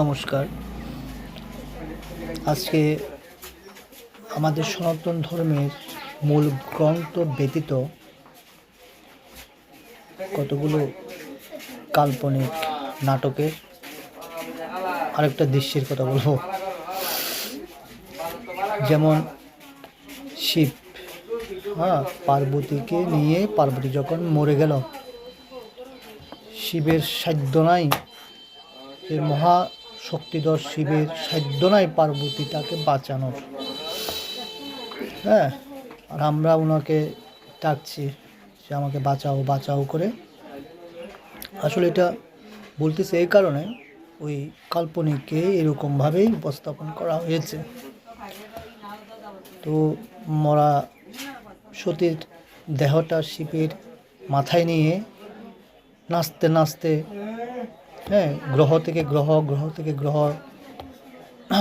নমস্কার। আজকে আমাদের সনাতন ধর্মের মূল গ্রন্থ ব্যতীত কতগুলো কাল্পনিক নাটকের আরেকটা দৃশ্যের কথা বলবো। যেমন শিব পার্বতীকে নিয়ে, পার্বতী যখন মরে গেল, শিবের সাধ্য নাই, এই মহা শক্তিধর শিবের সাধ্য নাই পার্বতীটাকে বাঁচানোর। আর আমরা ওনাকে ডাকছি যে আমাকে বাঁচাও বাঁচাও করে। আসলে এটা বলতেছে এই কারণে, ওই কাল্পনিককে এরকমভাবেই উপস্থাপন করা হয়েছে। তো মরা সতীর দেহটা শিবের মাথায় নিয়ে নাচতে নাচতে গ্রহ থেকে গ্রহ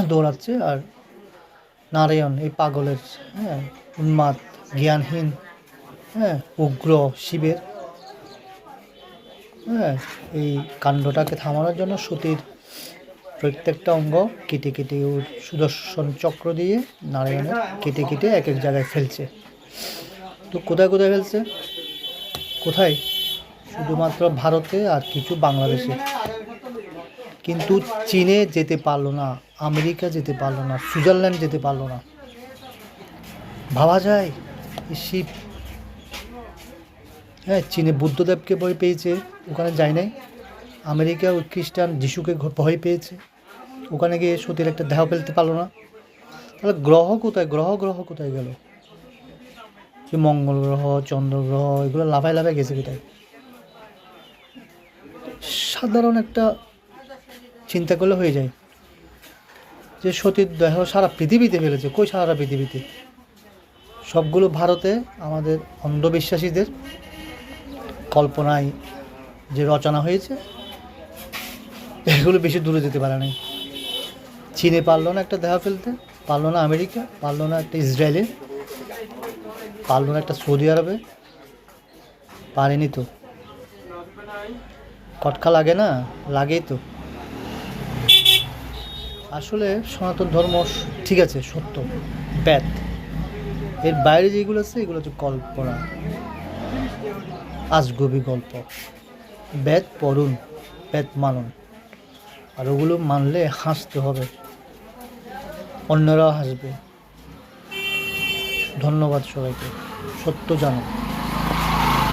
দৌড়াচ্ছে। আর নারায়ণ, এই পাগলের উন্মাদ জ্ঞানহীন উগ্র শিবের এই কাণ্ডটাকে থামানোর জন্য সতীর প্রত্যেকটা অঙ্গ কেটে কেটে ওর সুদর্শন চক্র দিয়ে নারায়ণের কেটে কেটে এক এক জায়গায় ফেলছে। তো কোথায় কোথায় ফেলছে? কোথায়? শুধুমাত্র ভারতে আর কিছু বাংলাদেশে। কিন্তু চীনে যেতে পারলো না, আমেরিকা যেতে পারলো না, সুইজারল্যান্ড যেতে পারলো না। ভাবা যায় শিব চীনে বুদ্ধদেবকে ভয় পেয়েছে, ওখানে যায় নাই। আমেরিকা ওই খ্রিস্টান যিশুকে ভয় পেয়েছে, ওখানে গিয়ে সতীর একটা দেহ ফেলতে পারলো না। তাহলে গ্রহ কোথায়? গ্রহ কোথায় গেল? যে মঙ্গল গ্রহ, চন্দ্র গ্রহ, এগুলো লাফায় লাফায় গেছে কোথায়? সাধারণ একটা চিন্তা করলে হয়ে যায় যে সতীর দেহ সারা পৃথিবীতে ফেলেছে। কই সারা পৃথিবীতে? সবগুলো ভারতে আমাদের অন্ধবিশ্বাসীদের কল্পনায় যে রচনা হয়েছে, এগুলো বেশি দূরে যেতে পারে নাই। চীনে পারলো না একটা দেহ ফেলতে, পারলো না আমেরিকা, পারলো না একটা ইসরায়েলে, পারলো না একটা সৌদি আরবে, পারেনি তো। কটকা লাগে না? লাগেই তো। আসলে সনাতন ধর্ম ঠিক আছে, সত্য, বেদ, এর বাইরে যেগুলো আছে এগুলো হচ্ছে কল্পনা, আজগবি গল্প। বেদ পড়ুন, বেদ মানুন, আর ওগুলো মানলে হাসতে হবে, অন্যরাও হাসবে। ধন্যবাদ সবাইকে। সত্য জানো।